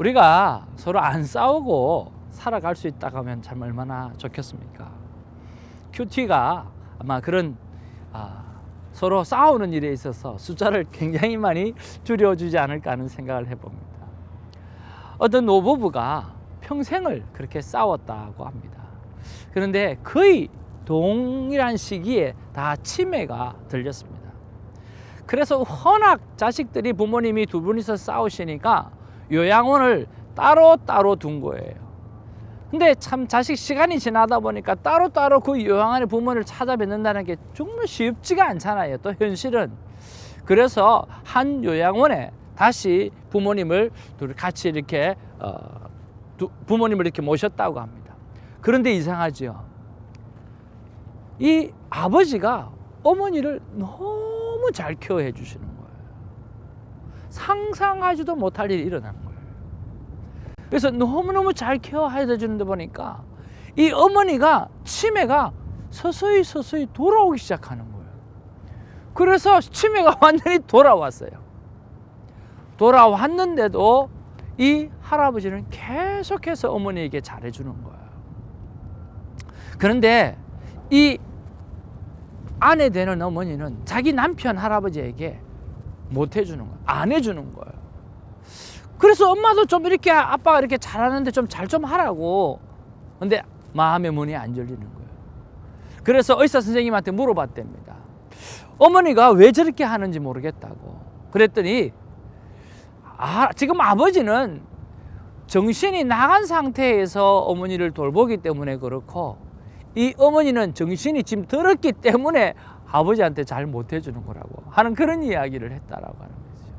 우리가 서로 안 싸우고 살아갈 수 있다고 하면 참 얼마나 좋겠습니까? 큐티가 아마 그런 서로 싸우는 일에 있어서 숫자를 굉장히 많이 줄여주지 않을까 하는 생각을 해봅니다. 어떤 노부부가 평생을 그렇게 싸웠다고 합니다. 그런데 거의 동일한 시기에 다 치매가 들렸습니다. 그래서 워낙 자식들이 부모님이 두 분이서 싸우시니까 요양원을 따로 둔 거예요. 근데 참 자식 시간이 지나다 보니까 따로 그 요양원의 부모를 찾아뵙는다는 게 정말 쉽지가 않잖아요. 또 현실은. 그래서 한 요양원에 다시 부모님을 둘이 같이 이렇게 부모님을 이렇게 모셨다고 합니다. 그런데 이상하죠. 이 아버지가 어머니를 너무 잘 케어해 주시는 거예요. 상상하지도 못할 일이 일어나는 거예요. 그래서 너무너무 잘 케어해 주는데 보니까 이 어머니가 치매가 서서히 돌아오기 시작하는 거예요. 그래서 치매가 완전히 돌아왔어요. 돌아왔는데도 이 할아버지는 계속해서 어머니에게 잘해주는 거예요. 그런데 이 아내 되는 어머니는 자기 남편 할아버지에게 못 해주는 거예요. 안 해주는 거예요. 그래서 엄마도 좀 이렇게 아빠가 이렇게 잘하는데 좀 잘 좀 하라고. 근데 마음의 문이 안 열리는 거예요. 그래서 의사 선생님한테 물어봤답니다. 어머니가 왜 저렇게 하는지 모르겠다고. 그랬더니 지금 아버지는 정신이 나간 상태에서 어머니를 돌보기 때문에 그렇고 이 어머니는 정신이 지금 들었기 때문에 아버지한테 잘 못 해주는 거라고 하는 그런 이야기를 했다라고 하는 거죠.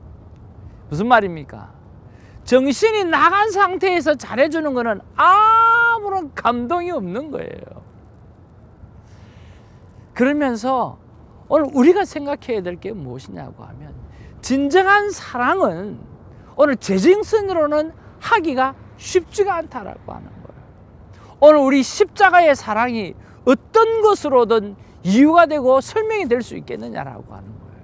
무슨 말입니까? 정신이 나간 상태에서 잘해주는 거는 아무런 감동이 없는 거예요. 그러면서 오늘 우리가 생각해야 될 게 무엇이냐고 하면 진정한 사랑은 오늘 제정신으로는 하기가 쉽지가 않다라고 하는 거예요. 오늘 우리 십자가의 사랑이 어떤 것으로든 이유가 되고 설명이 될 수 있겠느냐라고 하는 거예요.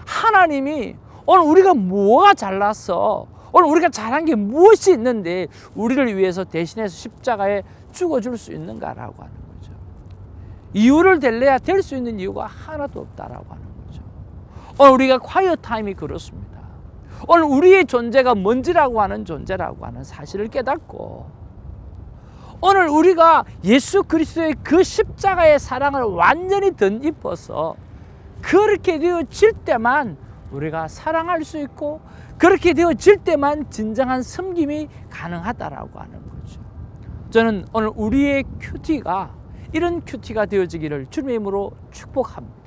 하나님이 오늘 우리가 뭐가 잘났어? 오늘 우리가 잘한 게 무엇이 있는데 우리를 위해서 대신해서 십자가에 죽어줄 수 있는가라고 하는 거죠. 이유를 댈래야 될 수 있는 이유가 하나도 없다라고 하는 거죠. 오늘 우리가 콰이어 타임이 그렇습니다. 오늘 우리의 존재가 뭔지라고 하는 존재라고 하는 사실을 깨닫고 오늘 우리가 예수 그리스도의 그 십자가의 사랑을 완전히 덧입어서 그렇게 되어질 때만 우리가 사랑할 수 있고 그렇게 되어질 때만 진정한 섬김이 가능하다라고 하는 거죠. 저는 오늘 우리의 큐티가 이런 큐티가 되어지기를 주님의 이름으로 축복합니다.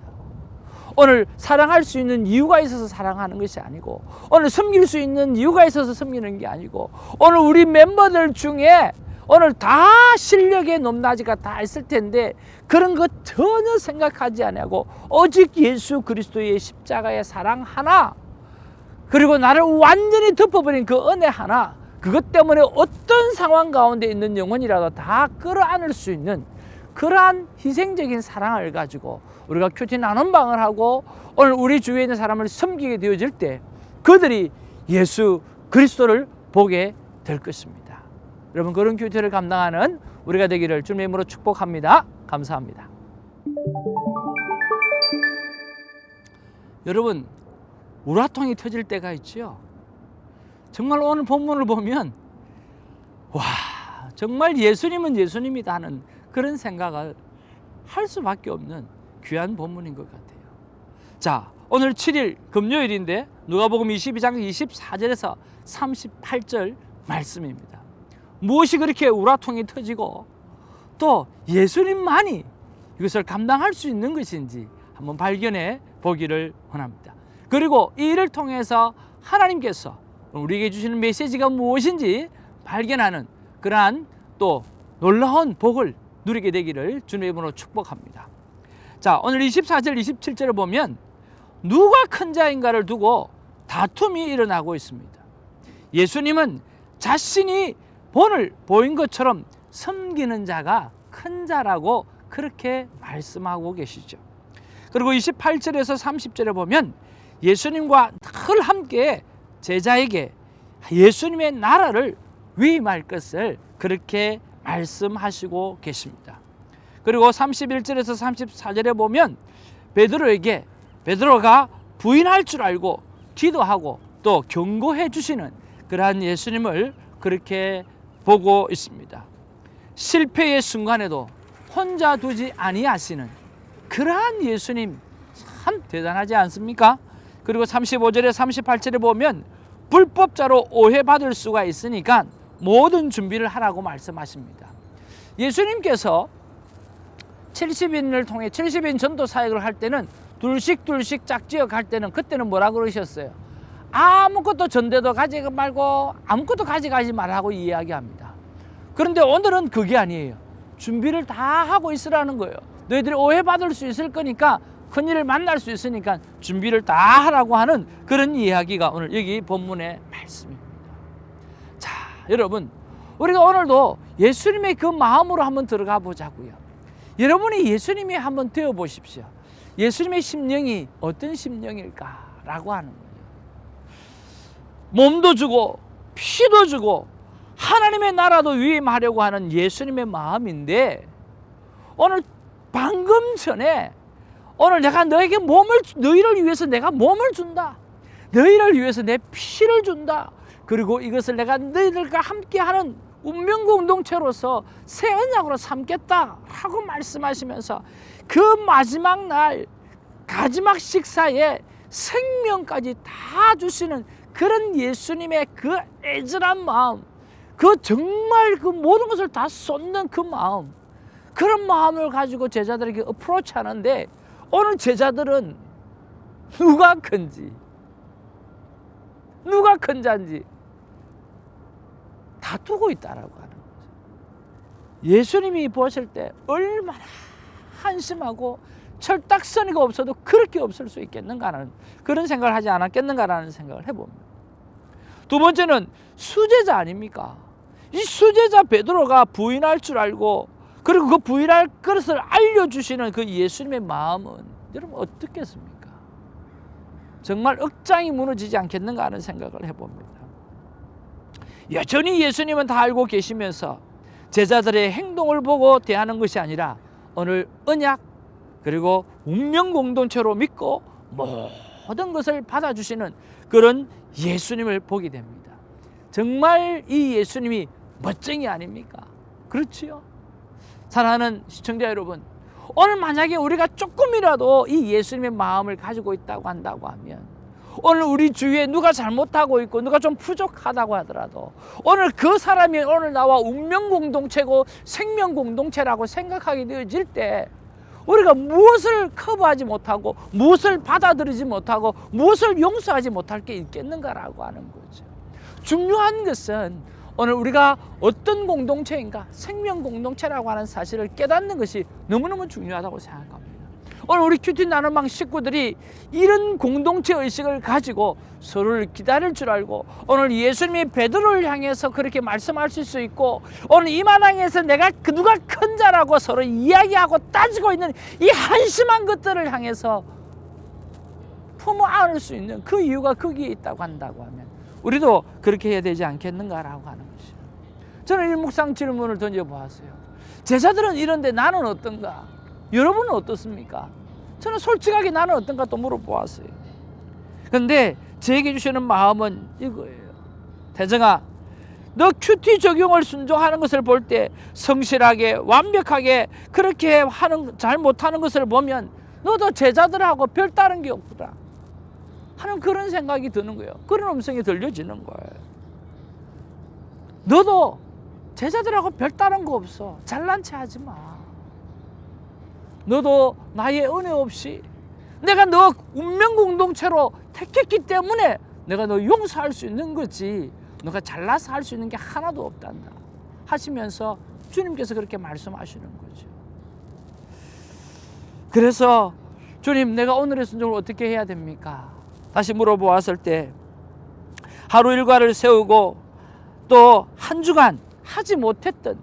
오늘 사랑할 수 있는 이유가 있어서 사랑하는 것이 아니고 오늘 섬길 수 있는 이유가 있어서 섬기는 게 아니고 오늘 우리 멤버들 중에 오늘 다 실력의 높낮이가 다 있을 텐데 그런 것 전혀 생각하지 아니하고 오직 예수 그리스도의 십자가의 사랑 하나 그리고 나를 완전히 덮어버린 그 은혜 하나 그것 때문에 어떤 상황 가운데 있는 영혼이라도 다 끌어안을 수 있는 그러한 희생적인 사랑을 가지고 우리가 큐티 나눔방을 하고 오늘 우리 주위에 있는 사람을 섬기게 되어질 때 그들이 예수 그리스도를 보게 될 것입니다. 여러분 그런 큐티를 감당하는 우리가 되기를 주님의 이름으로 축복합니다. 감사합니다. 여러분 우라통이 터질 때가 있죠. 정말 오늘 본문을 보면 와 정말 예수님은 예수님이다 하는 그런 생각을 할 수밖에 없는 귀한 본문인 것 같아요. 자 오늘 7일 금요일인데 누가복음 22장 24절에서 38절 말씀입니다. 무엇이 그렇게 우라통이 터지고 또 예수님만이 이것을 감당할 수 있는 것인지 한번 발견해 보기를 원합니다. 그리고 이 일을 통해서 하나님께서 우리에게 주시는 메시지가 무엇인지 발견하는 그러한 또 놀라운 복을 누리게 되기를 주님의 이름으로 축복합니다. 자 오늘 24절 27절을 보면 누가 큰 자인가를 두고 다툼이 일어나고 있습니다. 예수님은 자신이 본을 보인 것처럼 섬기는 자가 큰 자라고 그렇게 말씀하고 계시죠. 그리고 28절에서 30절에 보면 예수님과 늘 함께 제자에게 예수님의 나라를 위임할 것을 그렇게 말씀하시고 계십니다. 그리고 31절에서 34절에 보면 베드로가 부인할 줄 알고 기도하고 또 경고해 주시는 그러한 예수님을 그렇게 보고 있습니다. 실패의 순간에도 혼자 두지 아니하시는 그러한 예수님 참 대단하지 않습니까? 그리고 35절에 38절에 보면 불법자로 오해받을 수가 있으니까 모든 준비를 하라고 말씀하십니다. 예수님께서 70인을 통해 70인 전도 사역을 할 때는 둘씩 짝지어 갈 때는 그때는 뭐라 그러셨어요? 아무것도 전대도 가지고 말고 아무것도 가져가지 말라고 이야기합니다. 그런데 오늘은 그게 아니에요. 준비를 다 하고 있으라는 거예요. 너희들이 오해받을 수 있을 거니까 큰일을 만날 수 있으니까 준비를 다 하라고 하는 그런 이야기가 오늘 여기 본문의 말씀입니다. 자, 여러분, 우리가 오늘도 예수님의 그 마음으로 한번 들어가 보자고요. 여러분이 예수님이 한번 되어 보십시오. 예수님의 심령이 어떤 심령일까라고 하는 거예요. 몸도 주고 피도 주고 하나님의 나라도 위임하려고 하는 예수님의 마음인데, 오늘 방금 전에 오늘 내가 너희를 위해서 내가 몸을 준다. 너희를 위해서 내 피를 준다. 그리고 이것을 내가 너희들과 함께하는 운명 공동체로서 새 언약으로 삼겠다라고 말씀하시면서 그 마지막 날 마지막 식사에 생명까지 다 주시는 그런 예수님의 그 애절한 마음, 그 정말 그 모든 것을 다 쏟는 그 마음, 그런 마음을 가지고 제자들에게 어프로치 하는데, 오늘 제자들은 누가 큰지 누가 큰 자인지 다투고 있다라고 하는 거죠. 예수님이 보실 때 얼마나 한심하고 철딱서니가 없어도 그렇게 없을 수 있겠는가라는 그런 생각을 하지 않았겠는가라는 생각을 해봅니다. 두 번째는 수제자 아닙니까? 이 수제자 베드로가 부인할 줄 알고 그리고 그 부인할 것을 알려주시는 그 예수님의 마음은 여러분 어떻겠습니까? 정말 억장이 무너지지 않겠는가 하는 생각을 해봅니다. 여전히 예수님은 다 알고 계시면서 제자들의 행동을 보고 대하는 것이 아니라 오늘 언약 그리고 운명 공동체로 믿고 모든 것을 받아주시는 그런 예수님을 보게 됩니다. 정말 이 예수님이 멋쟁이 아닙니까? 그렇지요? 사랑하는 시청자 여러분, 오늘 만약에 우리가 조금이라도 이 예수님의 마음을 가지고 있다고 한다고 하면, 오늘 우리 주위에 누가 잘못하고 있고 누가 좀 부족하다고 하더라도 오늘 그 사람이 오늘 나와 운명 공동체고 생명 공동체라고 생각하게 되어질 때 우리가 무엇을 커버하지 못하고 무엇을 받아들이지 못하고 무엇을 용서하지 못할 게 있겠는가라고 하는 거죠. 중요한 것은 오늘 우리가 어떤 공동체인가, 생명 공동체라고 하는 사실을 깨닫는 것이 너무너무 중요하다고 생각합니다. 오늘 우리 큐티 나눔방 식구들이 이런 공동체 의식을 가지고 서로를 기다릴 줄 알고 오늘 예수님이 베드로를 향해서 그렇게 말씀할 수 있고 오늘 이 마당에서 내가 누가 큰 자라고 서로 이야기하고 따지고 있는 이 한심한 것들을 향해서 품어 안을 수 있는 그 이유가 거기에 있다고 한다고 하면 우리도 그렇게 해야 되지 않겠는가라고 하는 것이죠. 저는 이 묵상 질문을 던져보았어요. 제자들은 이런데 나는 어떤가? 여러분은 어떻습니까? 저는 솔직하게 나는 어떤가 또 물어보았어요. 그런데 제게 주시는 마음은 이거예요. 태정아, 너 큐티 적용을 순종하는 것을 볼 때 성실하게 완벽하게 그렇게 잘 못하는 것을 보면 너도 제자들하고 별다른 게 없구나 하는 그런 생각이 드는 거예요. 그런 음성이 들려지는 거예요. 너도 제자들하고 별다른 거 없어. 잘난 체 하지 마. 너도 나의 은혜 없이 내가 너 운명 공동체로 택했기 때문에 내가 너 용서할 수 있는 거지 너가 잘나서 할 수 있는 게 하나도 없단다 하시면서 주님께서 그렇게 말씀하시는 거죠. 그래서 주님, 내가 오늘의 순종을 어떻게 해야 됩니까? 다시 물어보았을 때 하루 일과를 세우고 또 한 주간 하지 못했던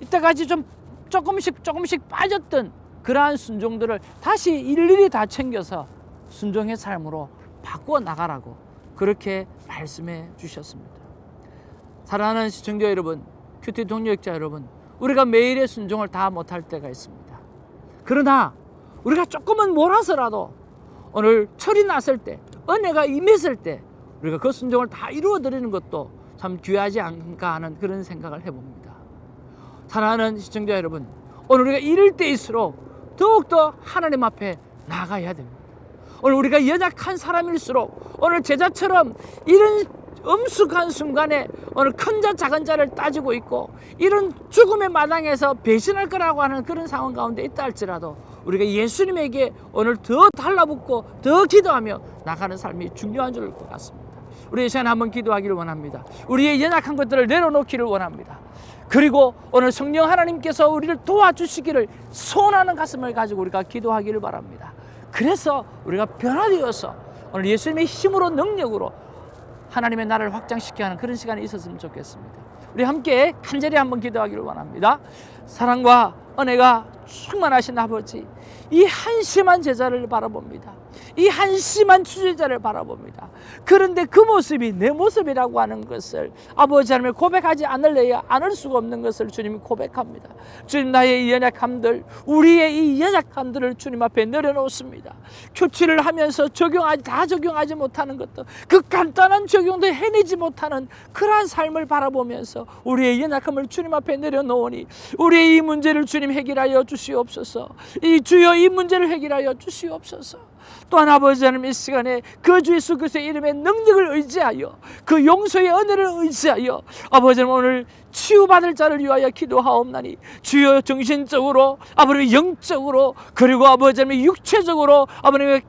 이때까지 좀 조금씩 빠졌던 그러한 순종들을 다시 일일이 다 챙겨서 순종의 삶으로 바꾸어 나가라고 그렇게 말씀해 주셨습니다. 사랑하는 시청자 여러분, 큐티 동역자 여러분, 우리가 매일의 순종을 다 못할 때가 있습니다. 그러나 우리가 조금은 몰아서라도 오늘 철이 났을 때, 은혜가 임했을 때 우리가 그 순종을 다 이루어드리는 것도 참 귀하지 않을까 하는 그런 생각을 해봅니다. 사랑하는 시청자 여러분, 오늘 우리가 이럴 때일수록 더욱더 하나님 앞에 나가야 됩니다. 오늘 우리가 연약한 사람일수록 오늘 제자처럼 이런 엄숙한 순간에 오늘 큰 자 작은 자를 따지고 있고 이런 죽음의 마당에서 배신할 거라고 하는 그런 상황 가운데 있다 할지라도 우리가 예수님에게 오늘 더 달라붙고 더 기도하며 나가는 삶이 중요한 줄 것 같습니다. 우리 이 시간에 한번 기도하기를 원합니다. 우리의 연약한 것들을 내려놓기를 원합니다. 그리고 오늘 성령 하나님께서 우리를 도와주시기를 소원하는 가슴을 가지고 우리가 기도하기를 바랍니다. 그래서 우리가 변화되어서 오늘 예수님의 힘으로 능력으로 하나님의 나라를 확장시키게 하는 그런 시간이 있었으면 좋겠습니다. 우리 함께 간절히 한번 기도하기를 원합니다. 사랑과 은혜가 충만하신 아버지, 이 한심한 제자를 바라봅니다. 이 한심한 주제자를 바라봅니다. 그런데 그 모습이 내 모습이라고 하는 것을 아버지 하나님을 고백하지 않을 수가 없는 것을 주님이 고백합니다. 주님, 나의 이 연약함들, 우리의 이 연약함들을 주님 앞에 내려놓습니다. 교치를 하면서 다 적용하지 못하는 것도, 그 간단한 적용도 해내지 못하는 그러한 삶을 바라보면서 우리의 연약함을 주님 앞에 내려놓으니 우리의 이 문제를 주님 해결하여 주시옵소서. 이 주여, 이 문제를 해결하여 주시옵소서. 또한 아버지 하나님, 이 시간에 그 주 예수 그리스도의 이름의 능력을 의지하여 그 용서의 은혜를 의지하여 아버지 하나님, 오늘 치유받을 자를 위하여 기도하옵나니 주여, 정신적으로 아버지 영적으로 그리고 아버지 하나님 육체적으로 아버지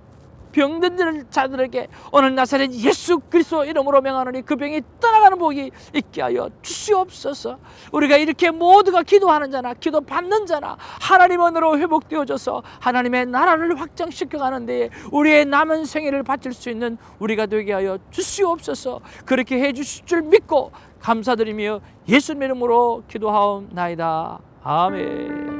병든 자들에게 오늘 나사렛 예수 그리스도 이름으로 명하노니 그 병이 떠나가는 복이 있게 하여 주시옵소서. 우리가 이렇게 모두가 기도하는 자나 기도 받는 자나 하나님 은혜로 회복되어져서 하나님의 나라를 확장시켜 가는 데에 우리의 남은 생애를 바칠 수 있는 우리가 되게 하여 주시옵소서. 그렇게 해 주실 줄 믿고 감사드리며 예수님 이름으로 기도하옵나이다. 아멘.